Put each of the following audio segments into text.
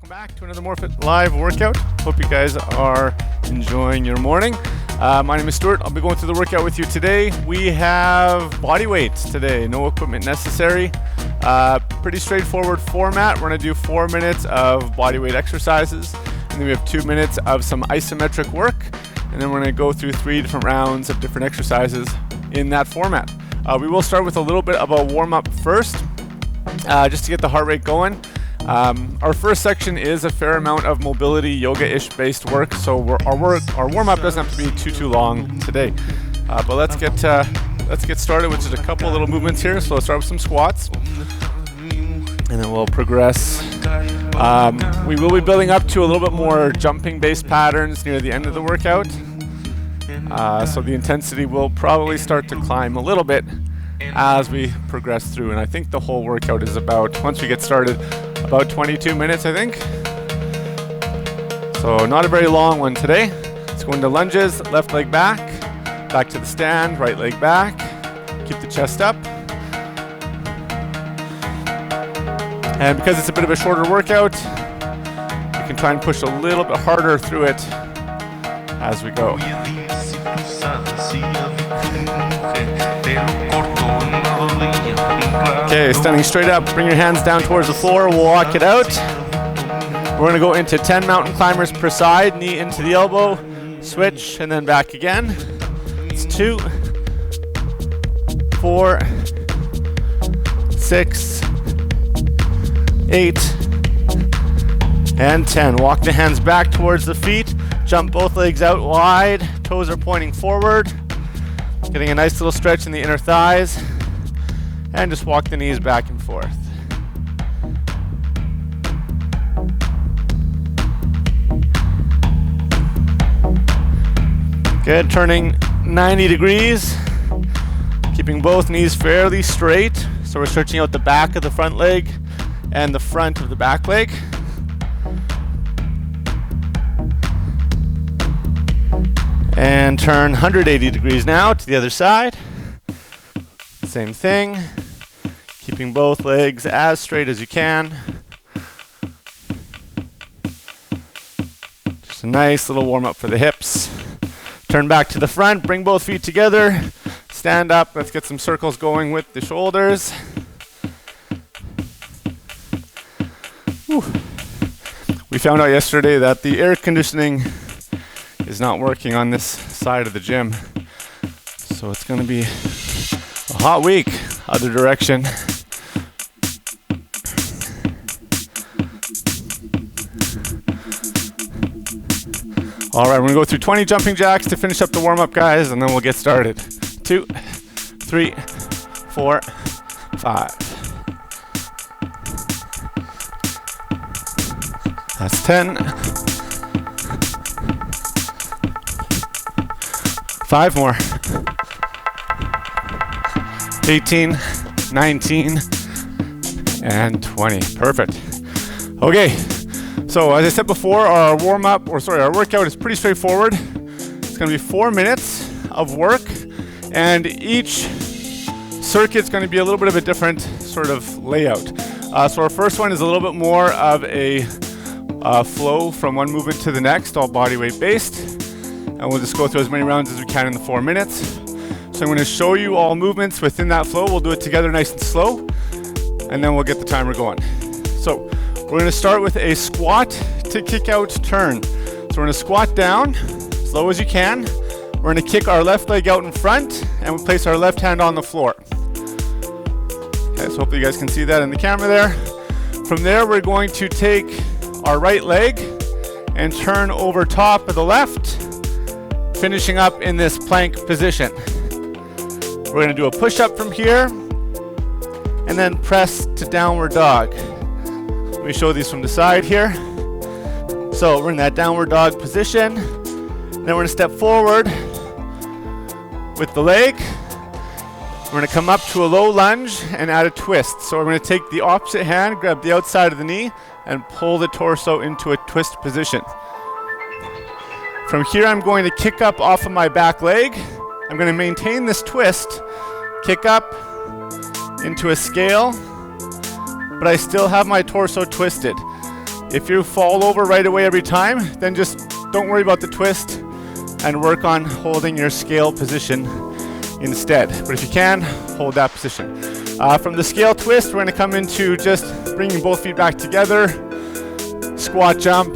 Welcome back to another MORFIT live workout. Hope you guys are enjoying your morning. My name is Stuart. I'll be going through the workout with you today. We have body weight today, no equipment necessary. Pretty straightforward format. We're going to do 4 minutes of body weight exercises, and then we have 2 minutes of some isometric work, and then we're going to go through 3 different rounds of different exercises in that format. We will start with a little bit of a warm-up first, just to get the heart rate going. Our first section is a fair amount of mobility, yoga-ish based work, so our warm-up doesn't have to be too long today. But let's get started with just a couple little movements here. So let's start with some squats, and then we'll progress. We will be building up to a little bit more jumping-based patterns near the end of the workout. So the intensity will probably start to climb a little bit as we progress through, and I think the whole workout is about, once we get started, about 22 minutes, I think. So not a very long one today. Let's go into lunges, left leg back to the stand, right leg back, keep the chest up. And because it's a bit of a shorter workout, we can try and push a little bit harder through it as we go. Okay, standing straight up, bring your hands down towards the floor, walk it out. We're gonna go into 10 mountain climbers per side, knee into the elbow, switch, and then back again. It's 2, 4, 6, 8, and 10. Walk the hands back towards the feet, jump both legs out wide, toes are pointing forward, getting a nice little stretch in the inner thighs, and just walk the knees back and forth. Good, turning 90 degrees, keeping both knees fairly straight. So we're stretching out the back of the front leg and the front of the back leg. And turn 180 degrees now to the other side. Same thing, keeping both legs as straight as you can. Just a nice little warm up for the hips. Turn back to the front, bring both feet together, stand up. Let's get some circles going with the shoulders. Whew. We found out yesterday that the air conditioning is not working on this side of the gym, so it's going to be a hot week other direction. All right, we're gonna go through 20 jumping jacks to finish up the warm-up, guys, and then we'll get started. 2, 3, 4, 5. That's 10. 5 more. 18, 19, and 20. Perfect. Okay, so as I said before, our workout is pretty straightforward. It's going to be 4 minutes of work, and each circuit's going to be a little bit of a different sort of layout. So our first one is a little bit more of a flow from one movement to the next, all body weight based, and we'll just go through as many rounds as we can in the 4 minutes. So I'm going to show you all movements within that flow. We'll do it together nice and slow, and then we'll get the timer going. So we're going to start with a squat to kick out turn. So we're going to squat down as low as you can. We're going to kick our left leg out in front, and we'll place our left hand on the floor. Okay, so hopefully you guys can see that in the camera there. From there, we're going to take our right leg and turn over top of the left, finishing up in this plank position. We're going to do a push-up from here, and then press to downward dog. Let me show these from the side here. So we're in that downward dog position. Then we're going to step forward with the leg. We're going to come up to a low lunge and add a twist. So we're going to take the opposite hand, grab the outside of the knee, and pull the torso into a twist position. From here, I'm going to kick up off of my back leg. I'm going to maintain this twist, kick up into a scale, but I still have my torso twisted. If you fall over right away every time, then just don't worry about the twist and work on holding your scale position instead. But if you can, hold that position. From the scale twist, we're going to come into just bringing both feet back together, squat jump,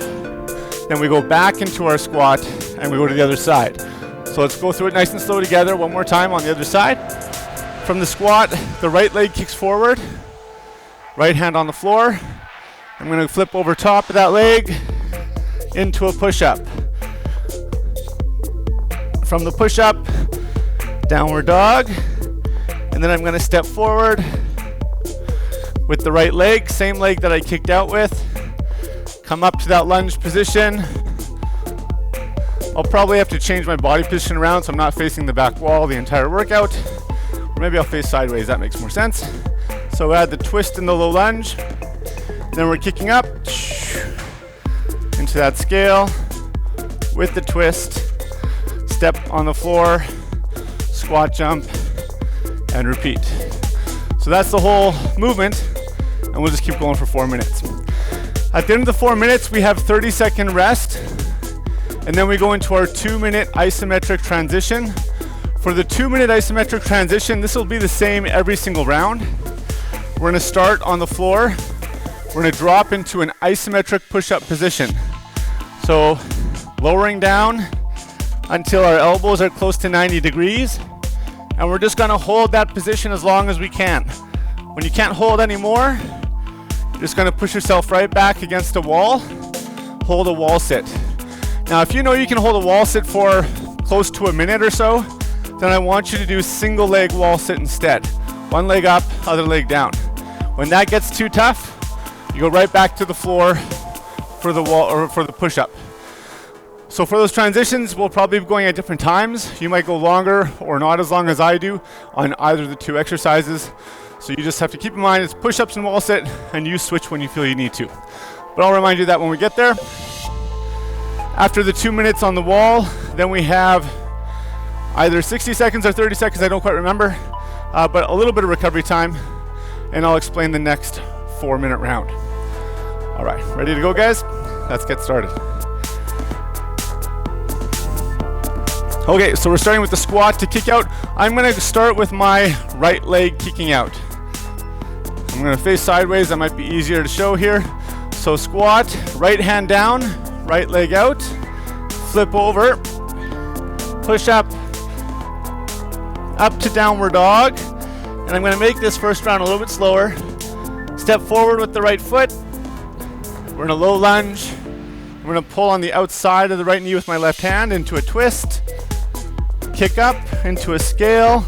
then we go back into our squat and we go to the other side. So let's go through it nice and slow together one more time on the other side. From the squat, the right leg kicks forward, right hand on the floor. I'm going to flip over top of that leg into a push-up. From the push-up, downward dog, and then I'm going to step forward with the right leg, same leg that I kicked out with. Come up to that lunge position. I'll probably have to change my body position around so I'm not facing the back wall the entire workout. Or maybe I'll face sideways, that makes more sense. So add the twist in the low lunge. Then we're kicking up into that scale with the twist. Step on the floor, squat jump, and repeat. So that's the whole movement, and we'll just keep going for 4 minutes. At the end of the 4 minutes, we have 30-second rest, and then we go into our 2-minute isometric transition. For the 2-minute isometric transition, this will be the same every single round. We're gonna start on the floor. We're gonna drop into an isometric push-up position. So lowering down until our elbows are close to 90 degrees, and we're just gonna hold that position as long as we can. When you can't hold anymore, you're just gonna push yourself right back against a wall, hold a wall sit. Now, if you know you can hold a wall sit for close to a minute or so, then I want you to do single leg wall sit instead. One leg up, other leg down. When that gets too tough, you go right back to the floor for the wall or for the push-up. So for those transitions, we'll probably be going at different times. You might go longer or not as long as I do on either of the two exercises. So you just have to keep in mind it's push-ups and wall sit, and you switch when you feel you need to. But I'll remind you that when we get there. After the 2 minutes on the wall, then we have either 60 seconds or 30 seconds, I don't quite remember, but a little bit of recovery time, and I'll explain the next 4-minute round. All right, ready to go, guys? Let's get started. Okay, so we're starting with the squat to kick out. I'm gonna start with my right leg kicking out. I'm gonna face sideways, that might be easier to show here. So squat, right hand down, right leg out, flip over, push up to downward dog, and I'm gonna make this first round a little bit slower. Step forward with the right foot. We're in a low lunge. I'm gonna pull on the outside of the right knee with my left hand into a twist. Kick up into a scale,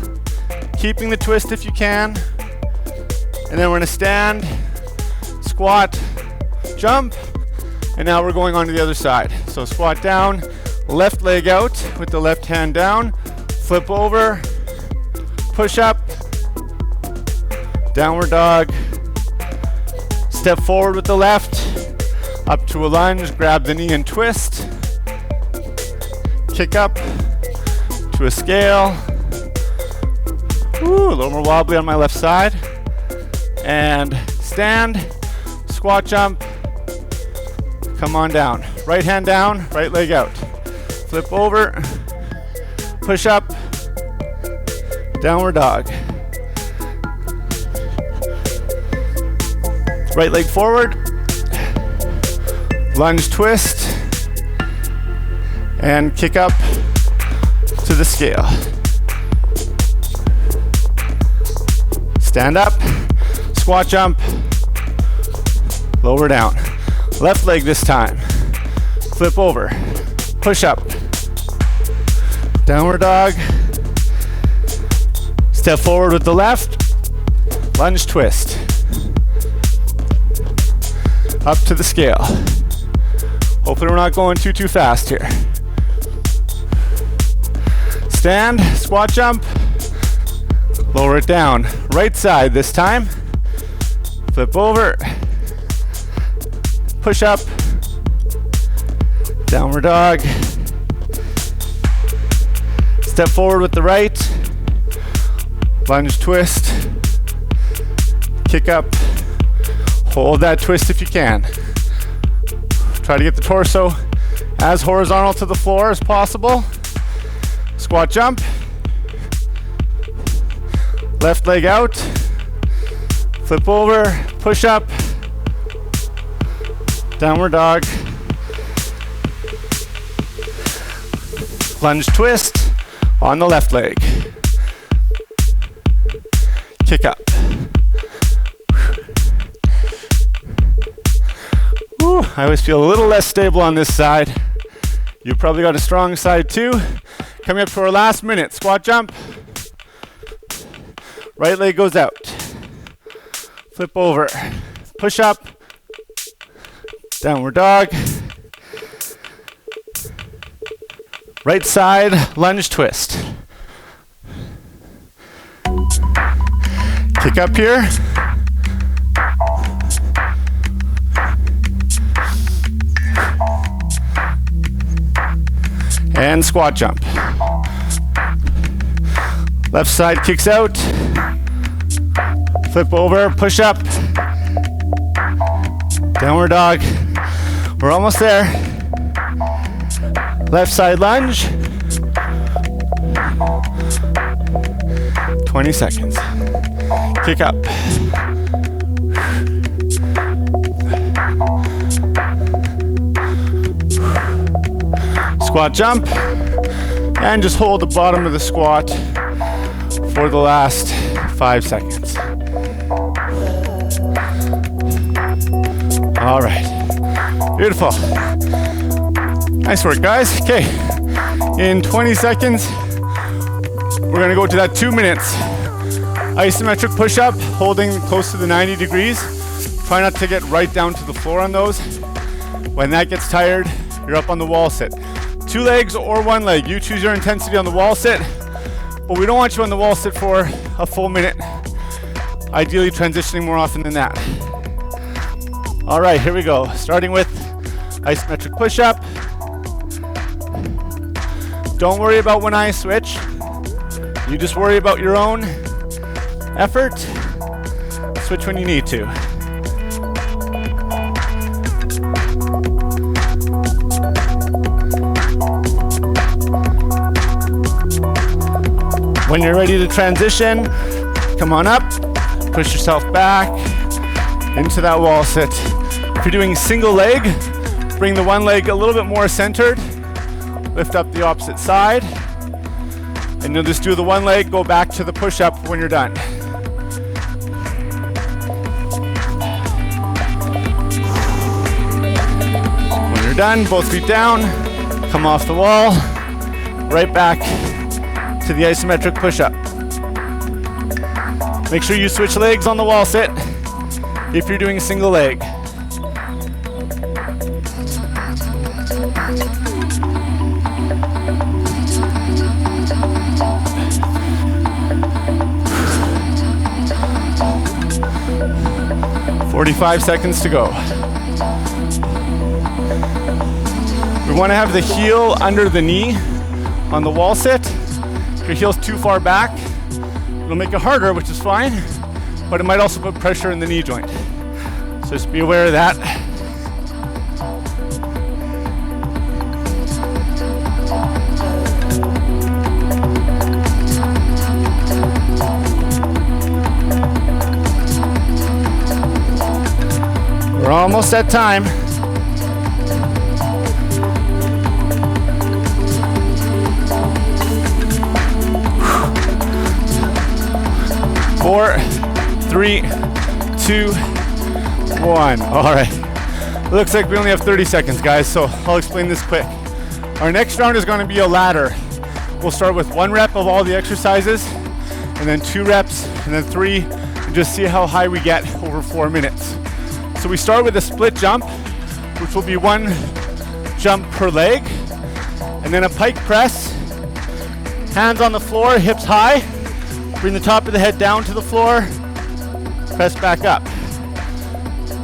keeping the twist if you can. And then we're gonna stand, squat, jump, and now we're going on to the other side. So squat down, left leg out with the left hand down, flip over, push up, downward dog, step forward with the left, up to a lunge, grab the knee and twist, kick up to a scale, a little more wobbly on my left side, and stand, squat jump, come on down. Right hand down, right leg out. Flip over, push up, downward dog. Right leg forward, lunge twist, and kick up to the scale. Stand up, squat jump, lower down. Left leg this time. Flip over, push up, downward dog. Step forward with the left, lunge twist. Up to the scale. Hopefully we're not going too fast here. Stand, squat jump, lower it down. Right side this time. Flip over, push up, downward dog. Step forward with the right, lunge twist, kick up, hold that twist if you can. Try to get the torso as horizontal to the floor as possible. Squat jump. Left leg out. Flip over, push up. Downward dog. Lunge twist on the left leg. Kick up. Whew, I always feel a little less stable on this side. You probably got a strong side too. Coming up to our last minute. Squat jump. Right leg goes out. Flip over. Push up. Downward dog. Right side, lunge twist. Kick up here. And squat jump. Left side kicks out. Flip over, push up. Downward dog. We're almost there. Left side lunge. 20 seconds. Kick up. Squat jump. And just hold the bottom of the squat for the last 5 seconds. All right. Beautiful. Nice work, guys. Okay. In 20 seconds, we're going to go to that 2 minutes. Isometric push-up, holding close to the 90 degrees. Try not to get right down to the floor on those. When that gets tired, you're up on the wall sit. 2 legs or 1 leg. You choose your intensity on the wall sit, but we don't want you on the wall sit for a full minute. Ideally transitioning more often than that. All right, here we go. Starting with isometric push-up. Don't worry about when I switch. You just worry about your own effort. Switch when you need to. When you're ready to transition, come on up, push yourself back into that wall sit. If you're doing single leg, bring the one leg a little bit more centered. Lift up the opposite side. And you'll just do the one leg, go back to the push-up when you're done. When you're done, both feet down, come off the wall, right back to the isometric push-up. Make sure you switch legs on the wall sit if you're doing a single leg. "45 seconds to go." We want to have the heel under the knee on the wall sit. If your heel's too far back, it'll make it harder, which is fine, but it might also put pressure in the knee joint. So just be aware of that. We're almost at time. 4, 3, 2, 1. All right. It looks like we only have 30 seconds, guys, so I'll explain this quick. Our next round is going to be a ladder. We'll start with 1 rep of all the exercises, and then 2 reps, and then 3, and just see how high we get over 4 minutes. So we start with a split jump, which will be 1 jump per leg, and then a pike press. Hands on the floor, hips high. Bring the top of the head down to the floor, press back up.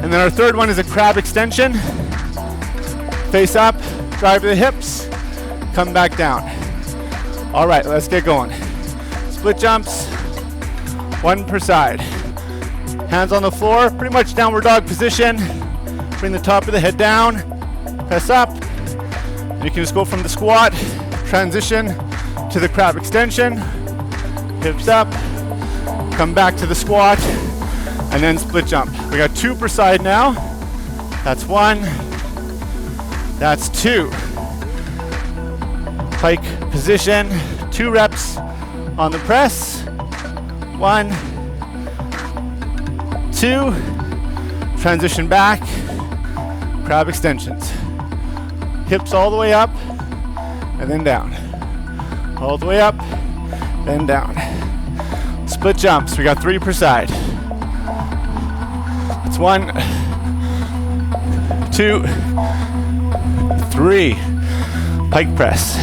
And then our third one is a crab extension. Face up, drive the hips, come back down. All right, let's get going. Split jumps, 1 per side. Hands on the floor, pretty much downward dog position. Bring the top of the head down, press up. You can just go from the squat, transition to the crab extension, hips up, come back to the squat, and then split jump. We got 2 per side now. That's 1, that's 2. Pike position, 2 reps on the press. 1, 2, transition back, crab extensions. Hips all the way up, and then down. All the way up, then down. Split jumps, we got 3 per side. It's 1, 2, 3. Pike press.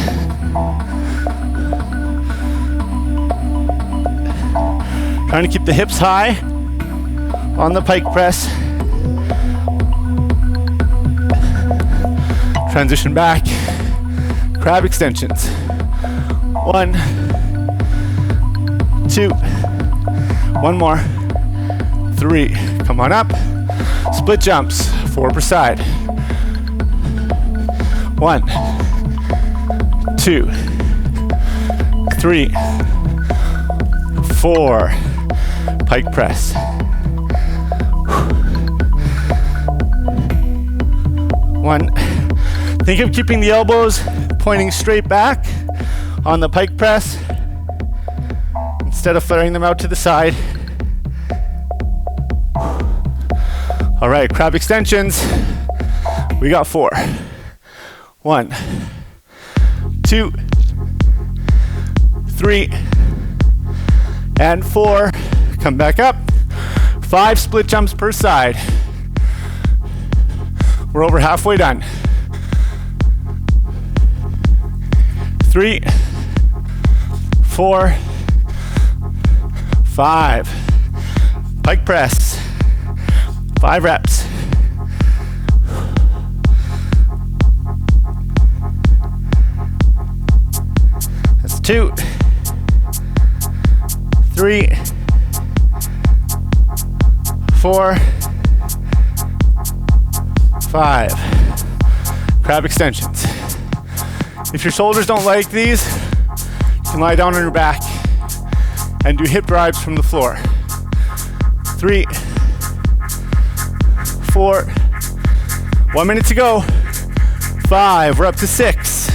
Trying to keep the hips high on the pike press. Transition back, crab extensions. 1, 2, 1 more, 3. Come on up. Split jumps, 4 per side. 1, 2, 3, 4. Pike press. One. Think of keeping the elbows pointing straight back on the pike press instead of flaring them out to the side. All right, crab extensions. We got 4. 1, 2, 3, and 4. Come back up. 5 split jumps per side. We're over halfway done. 3, 4, 5. Pike press. 5 reps. That's 2, 3, 4, 5. Crab extensions. If your shoulders don't like these, you can lie down on your back and do hip drives from the floor. 3, 4, 1 minute to go. 5, we're up to 6.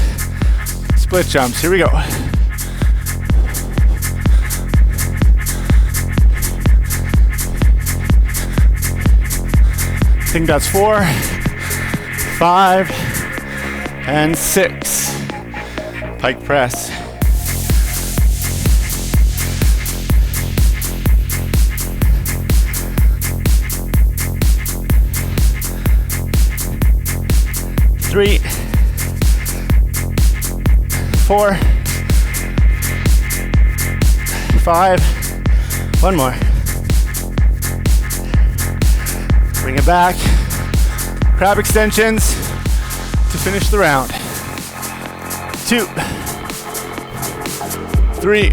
Split jumps, here we go. I think that's 4, 5, and 6. Pike press. Three, 4, 5. 1 more. Bring it back. Crab extensions to finish the round. 2, 3,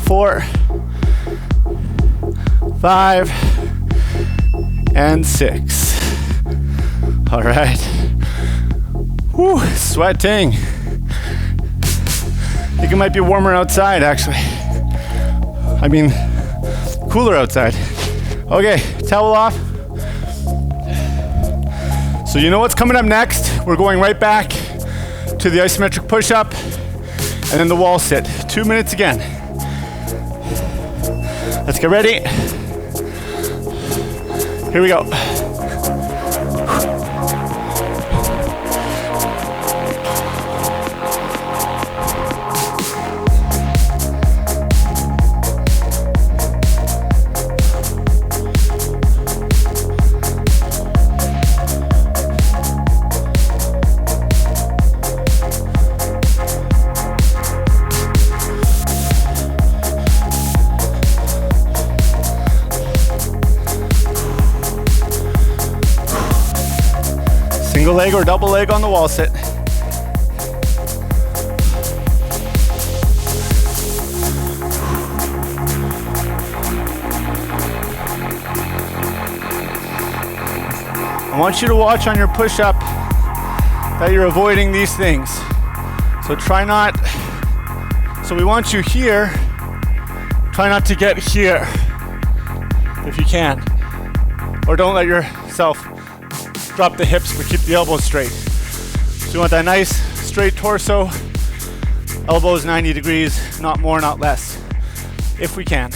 4, 5, and 6. All right. Whew, sweating. I think it might be warmer outside, actually. I mean, cooler outside. Okay, towel off. So you know what's coming up next? We're going right back to the isometric push-up and then the wall sit. 2 minutes again. Let's get ready. Here we go. Single leg or double leg on the wall sit. I want you to watch on your push-up that you're avoiding these things. So try not, so we want you here, try not to get here if you can. Or don't let yourself drop the hips, but keep the elbows straight. So you want that nice straight torso, elbows 90 degrees, not more, not less, if we can.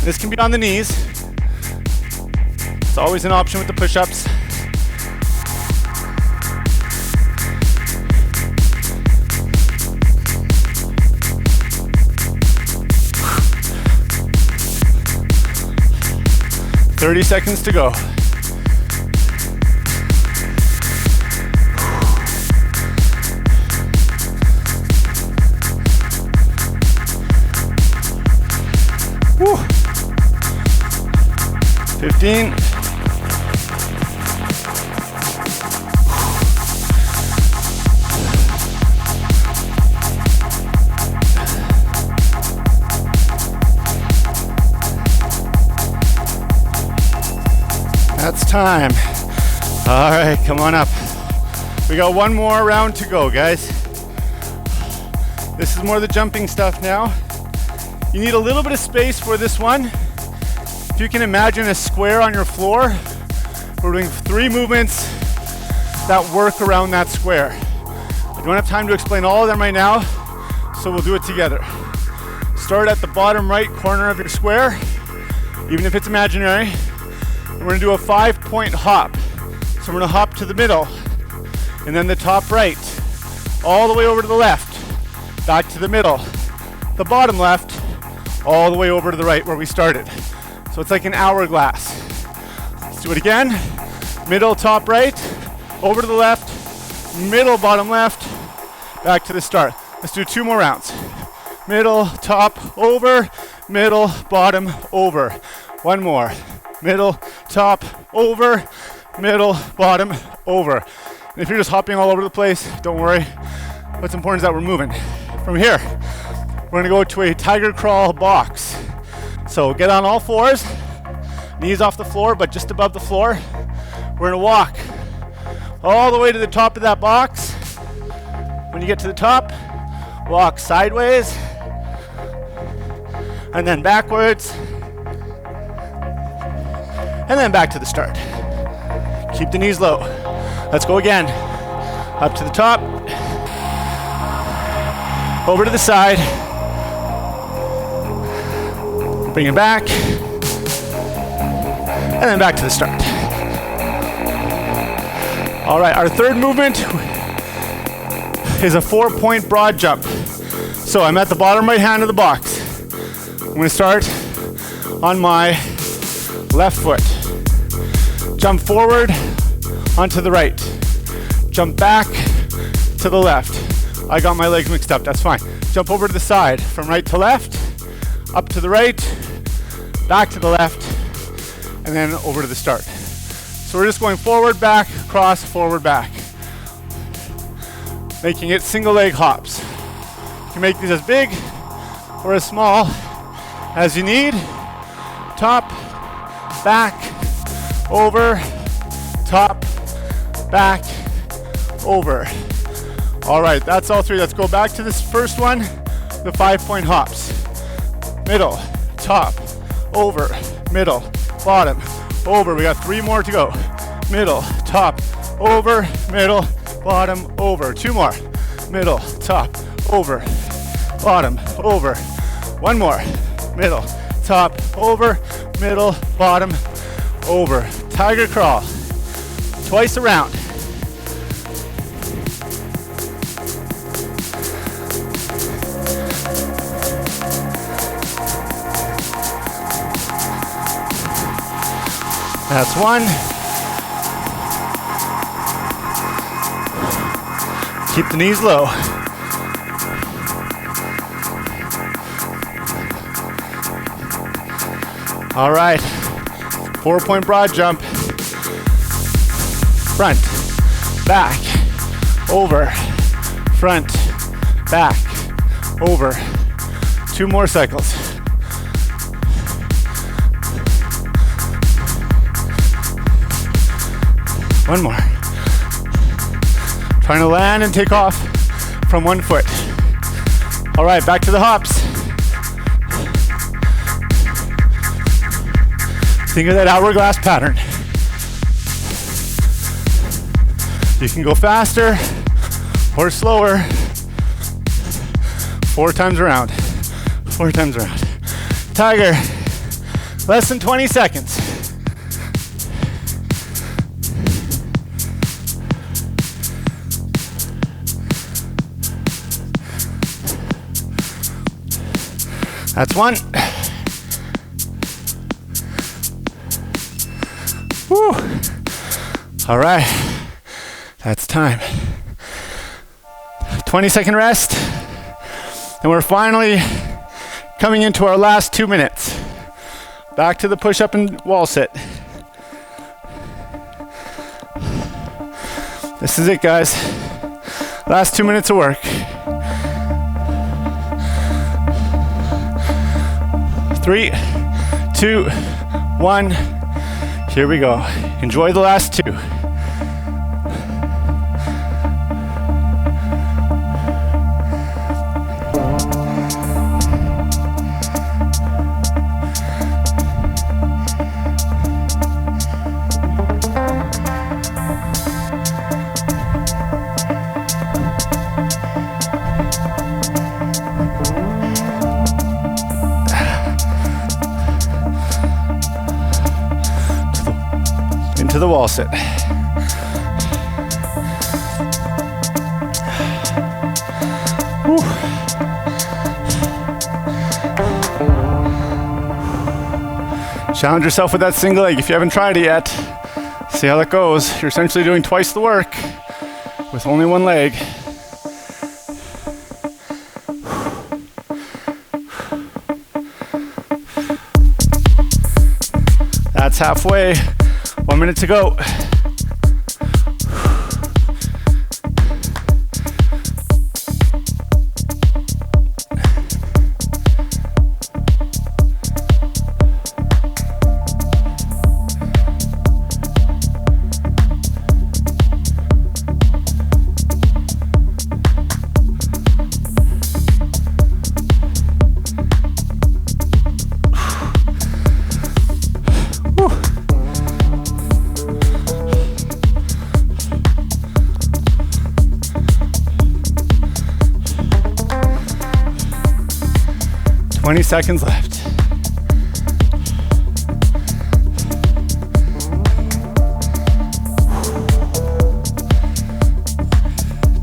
This can be on the knees. It's always an option with the push-ups. "30 seconds to go." Woo. 15. That's time. All right, come on up. We got one more round to go, guys. This is more the jumping stuff now. You need a little bit of space for this one. If you can imagine a square on your floor, we're doing 3 movements that work around that square. I don't have time to explain all of them right now, so we'll do it together. Start at the bottom right corner of your square, even if it's imaginary. We're gonna do a 5-point hop. So we're gonna hop to the middle, and then the top right, all the way over to the left, back to the middle, the bottom left, all the way over to the right where we started. So it's like an hourglass. Let's do it again. Middle, top right, over to the left, middle, bottom left, back to the start. Let's do 2 more rounds. Middle, top, over, middle, bottom, over. 1 more. Middle, top, over, middle, bottom, over. And if you're just hopping all over the place, don't worry. What's important is that we're moving. From here, we're gonna go to a tiger crawl box. So get on all fours, knees off the floor, but just above the floor. We're gonna walk all the way to the top of that box. When you get to the top, walk sideways, and then backwards, and then back to the start. Keep the knees low. Let's go again. Up to the top, over to the side, bring it back, and then back to the start. All right, our third movement is a 4-point broad jump. So I'm at the bottom right hand of the box. I'm gonna start on my left foot. Jump forward onto the right. Jump back to the left. I got my legs mixed up, that's fine. Jump over to the side, from right to left, up to the right, back to the left, and then over to the start. So we're just going forward, back, cross, forward, back. Making it single leg hops. You can make these as big or as small as you need. Top, back, over, top, back, over. All right, that's all 3. Let's go back to this first one, the 5-point hops. Middle, top, over, middle, bottom, over. We got 3 more to go. Middle, top, over, middle, bottom, over. 2 more. Middle, top, over, bottom, over. 1 more. Middle, top, over, middle, bottom, over. Tiger crawl. Twice around. That's 1. Keep the knees low. All right, 4-point broad jump. Front, back, over, front, back, over. 2 more cycles. One more. Trying to land and take off from one foot. All right, back to the hops. Think of that hourglass pattern. You can go faster or slower. 4 times around. 4 times around. Tiger, less than 20 seconds. That's one. Woo. All right, that's time. 20-second rest, and we're finally coming into our last 2 minutes. Back to the push-up and wall sit. This is it, guys. Last 2 minutes of work. 3, 2, 1. Here we go. Enjoy the last 2. Into the wall sit. Whew. Challenge yourself with that single leg if you haven't tried it yet. See how that goes. You're essentially doing twice the work with only one leg. That's halfway. 1 minute to go. Whew. 20 seconds left.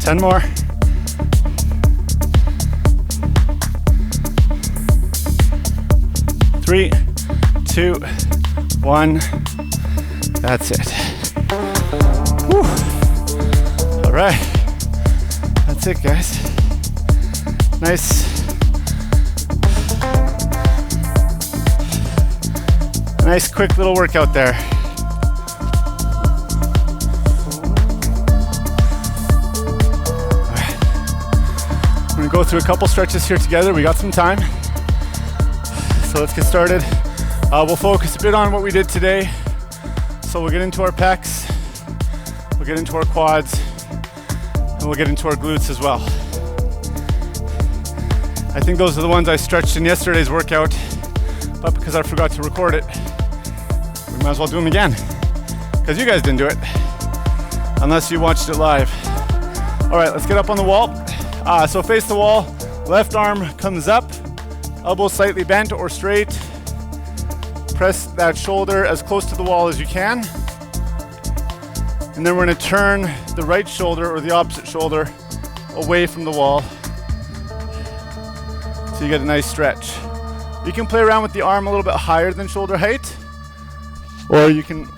Ten more. Three, 2, 1. That's it. Whew. All right. That's it, guys. Nice quick little workout there. All right. We're gonna go through a couple stretches here together. We got some time. So let's get started. We'll focus a bit on what we did today. So we'll get into our pecs, we'll get into our quads, and we'll get into our glutes as well. I think those are the ones I stretched in yesterday's workout, but because I forgot to record it, we might as well do them again, because you guys didn't do it, unless you watched it live. All right, let's get up on the wall. So face the wall, left arm comes up, elbow slightly bent or straight. Press that shoulder as close to the wall as you can. And then we're gonna turn the right shoulder or the opposite shoulder away from the wall. So you get a nice stretch. You can play around with the arm a little bit higher than shoulder height, or you can,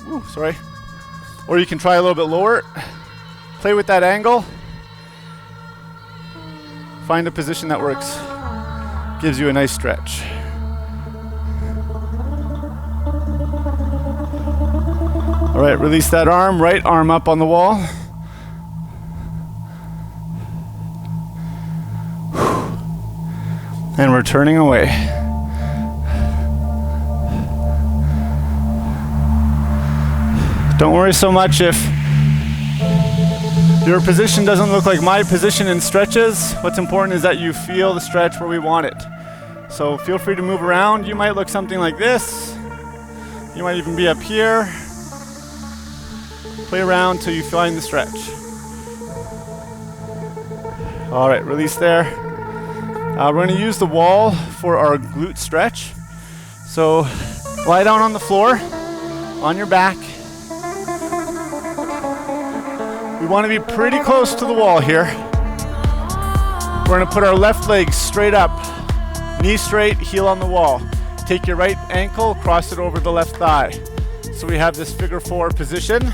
or you can try a little bit lower. Play with that angle. Find a position that works. Gives you a nice stretch. All right, release that arm, right arm up on the wall. And we're turning away. Don't worry so much if Your position doesn't look like my position in stretches. What's important is that you feel the stretch where we want it. So feel free to move around. You might look something like this. You might even be up here. Play around till you find the stretch. All right, release there. We're going to use the wall for our glute stretch. So lie down on the floor, on your back. We want to be pretty close to the wall here. We're going to put our left leg straight up, knee straight, heel on the wall. Take your right ankle, cross it over the left thigh. So we have this figure 4 position.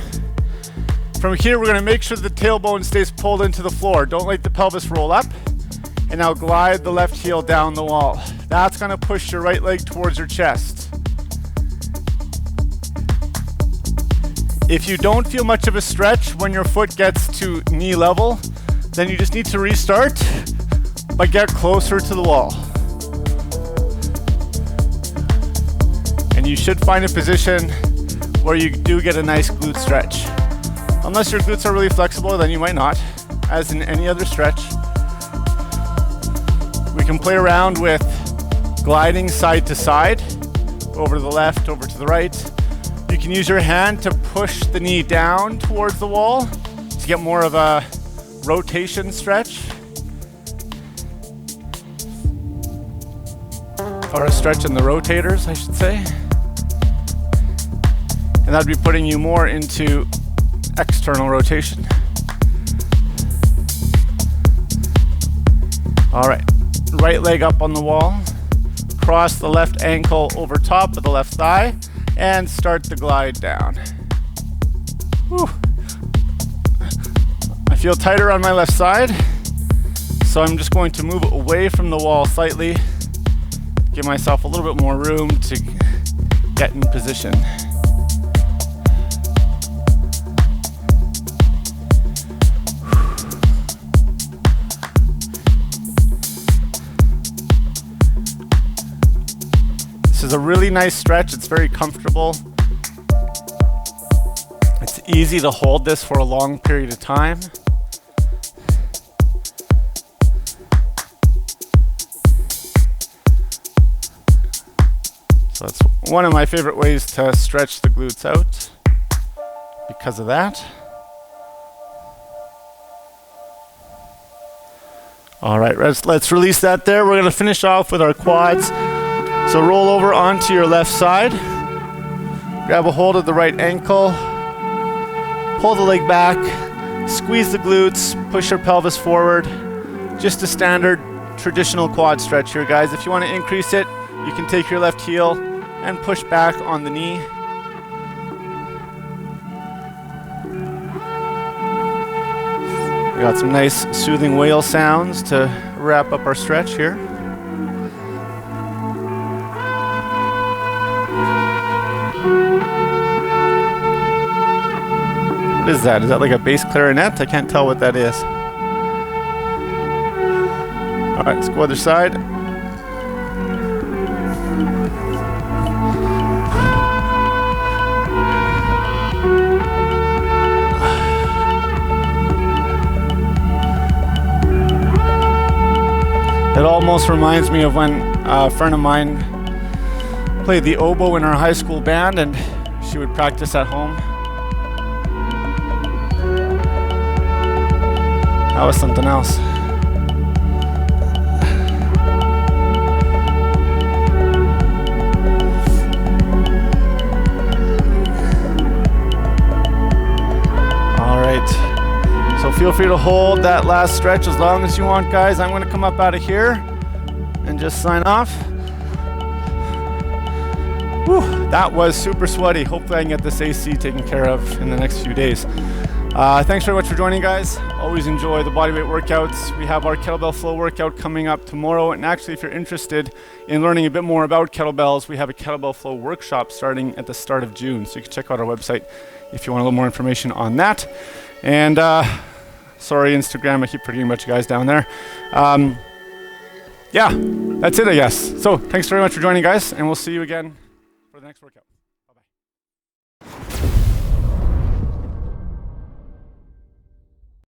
From here, we're going to make sure the tailbone stays pulled into the floor. Don't let the pelvis roll up. And now glide the left heel down the wall. That's going to push your right leg towards your chest. If you don't feel much of a stretch when your foot gets to knee level, then you just need to restart, but get closer to the wall. And you should find a position where you do get a nice glute stretch. Unless your glutes are really flexible, then you might not, as in any other stretch. We can play around with gliding side to side, over to the left, over to the right. You can use your hand to push the knee down towards the wall to get more of a rotation stretch. Or a stretch in the rotators, I should say. And that'd be putting you more into external rotation. All right, right leg up on the wall. Cross the left ankle over top of the left thigh and start the glide down. Whew. I feel tighter on my left side, so I'm just going to move away from the wall slightly, give myself a little bit more room to get in position. This is a really nice stretch. It's very comfortable. It's easy to hold this for a long period of time. So that's one of my favorite ways to stretch the glutes out because of that. All right, let's release that there. We're going to finish off with our quads. So roll over onto your left side, grab a hold of the right ankle, pull the leg back, squeeze the glutes, push your pelvis forward. Just a standard traditional quad stretch here, guys. If you want to increase it, you can take your left heel and push back on the knee. We got some nice soothing whale sounds to wrap up our stretch here. What is that? Is that like a bass clarinet? I can't tell what that is. All right, let's go other side. It almost reminds me of when a friend of mine played the oboe in our high school band, and she would practice at home. That was something else. All right. So feel free to hold that last stretch as long as you want, guys. I'm going to come up out of here and just sign off. Whew, that was super sweaty. Hopefully I can get this AC taken care of in the next few days. Thanks very much for joining, guys. Always enjoy the bodyweight workouts. We have our kettlebell flow workout coming up tomorrow. And actually, if you're interested in learning a bit more about kettlebells, we have a kettlebell flow workshop starting at the start of June. So you can check out our website if you want a little more information on that. And sorry, Instagram, I keep forgetting about you guys down there. Yeah, that's it, I guess. So thanks very much for joining, guys, and we'll see you again for the next workout.